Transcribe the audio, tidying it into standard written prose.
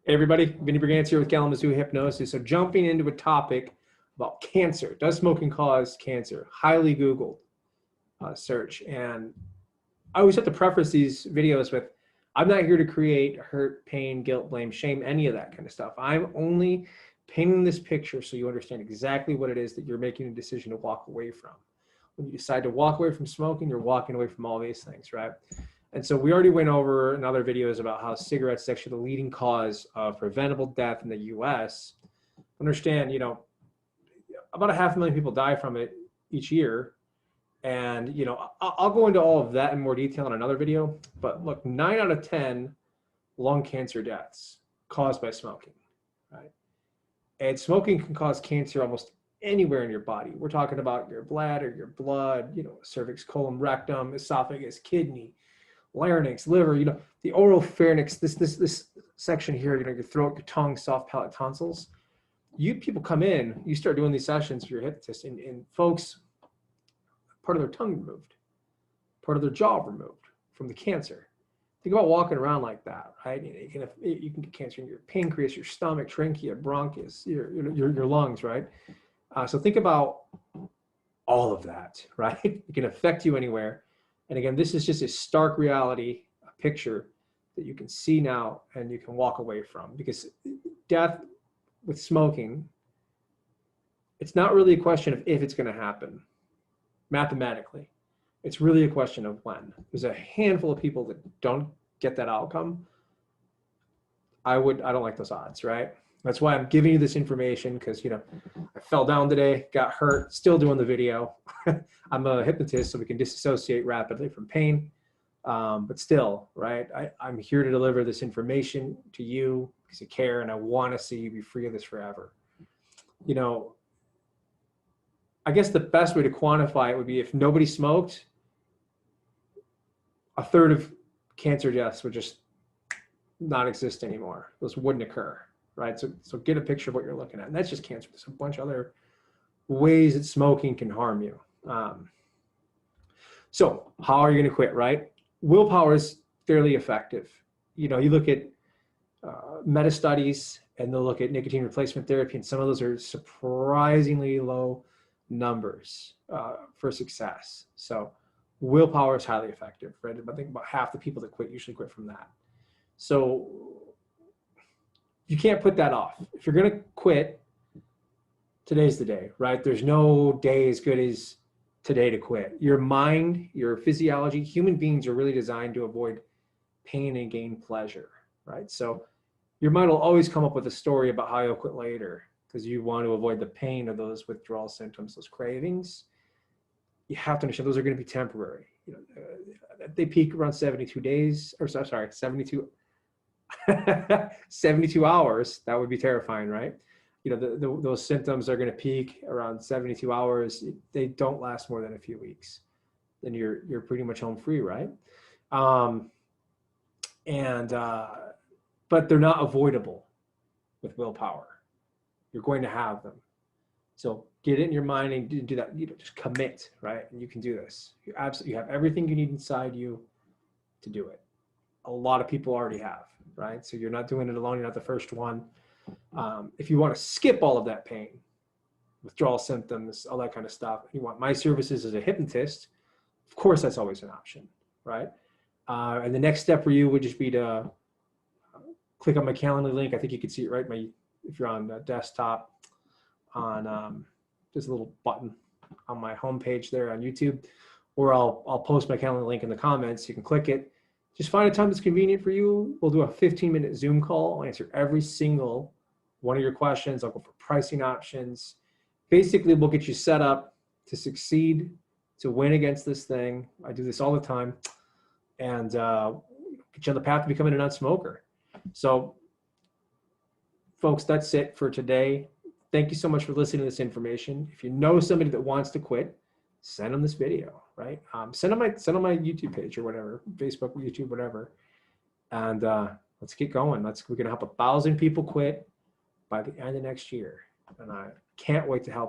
Hey everybody, Vinny Brigance here with Kalamazoo Hypnosis. So jumping into a topic about cancer. Does smoking cause cancer? Highly Googled search. And I always have to preface these videos with, I'm not here to create hurt, pain, guilt, blame, shame, any of that kind of stuff. I'm only painting this picture so you understand exactly what it is that you're making a decision to walk away from. When you decide to walk away from smoking, you're walking away from all these things, right? And so we already went over in other videos about how cigarettes is actually the leading cause of preventable death in the US. Understand, about 500,000 people die from it each year. And, I'll go into all of that in more detail in another video. But look, 9 out of 10 lung cancer deaths caused by smoking, right? And smoking can cause cancer almost anywhere in your body. We're talking about your bladder, your blood, cervix, colon, rectum, esophagus, kidney, larynx, liver, the oral pharynx, this section here, your throat, your tongue, soft palate, tonsils. You people come in, you start doing these sessions for your hypnotist, and folks, part of their tongue removed, part of their jaw removed from the cancer. Think about walking around like that, right? You can get cancer in your pancreas, your stomach, trachea, bronchus, your lungs, right? So think about all of that, right? It can affect you anywhere. And again, this is just a stark reality, a picture that you can see now and you can walk away from, because death with smoking, it's not really a question of if it's going to happen mathematically. It's really a question of when. There's a handful of people that don't get that outcome. I don't like those odds, right? That's why I'm giving you this information, because, I fell down today, got hurt, still doing the video. I'm a hypnotist, so we can disassociate rapidly from pain. But still, right, I'm here to deliver this information to you because you care, and I want to see you be free of this forever. I guess the best way to quantify it would be if nobody smoked, a third of cancer deaths would just not exist anymore. Those wouldn't occur. Right, so get a picture of what you're looking at, and that's just cancer. There's a bunch of other ways that smoking can harm you. So how are you going to quit? Right, willpower is fairly effective. You look at meta studies, and they'll look at nicotine replacement therapy, and some of those are surprisingly low numbers for success. So willpower is highly effective. Right, I think about half the people that quit usually quit from that. So you can't put that off. If you're going to quit, today's the day, right? There's no day as good as today to quit. Your mind, your physiology, human beings are really designed to avoid pain and gain pleasure, right? So your mind will always come up with a story about how you'll quit later, because you want to avoid the pain of those withdrawal symptoms, those cravings. You have to understand those are going to be temporary. They peak around 72 days, or sorry, 72 hours. That would be terrifying, right? Those symptoms are going to peak around 72 hours. They don't last more than a few weeks. Then you're pretty much home free, right? But they're not avoidable with willpower. You're going to have them. So get it in your mind and do that. Just commit, right? And you can do this. You have everything you need inside you to do it. A lot of people already have, right? So you're not doing it alone. You're not the first one. If you want to skip all of that pain, withdrawal symptoms, all that kind of stuff, you want my services as a hypnotist, of course, that's always an option, right? And the next step for you would just be to click on my calendar link. I think you can see it right. If you're on the desktop, on just a little button on my homepage there on YouTube, or I'll post my calendar link in the comments. You can click it. Just find a time that's convenient for you. We'll do a 15-minute Zoom call. I'll answer every single one of your questions. I'll go for pricing options. Basically, we'll get you set up to succeed, to win against this thing. I do this all the time. And get you on the path to becoming a non-smoker. So, folks, that's it for today. Thank you so much for listening to this information. If you know somebody that wants to quit, send them this video, right? Send them my YouTube page or whatever, Facebook, YouTube, whatever. And let's get going. We're going to help 1,000 people quit by the end of next year. And I can't wait to help you.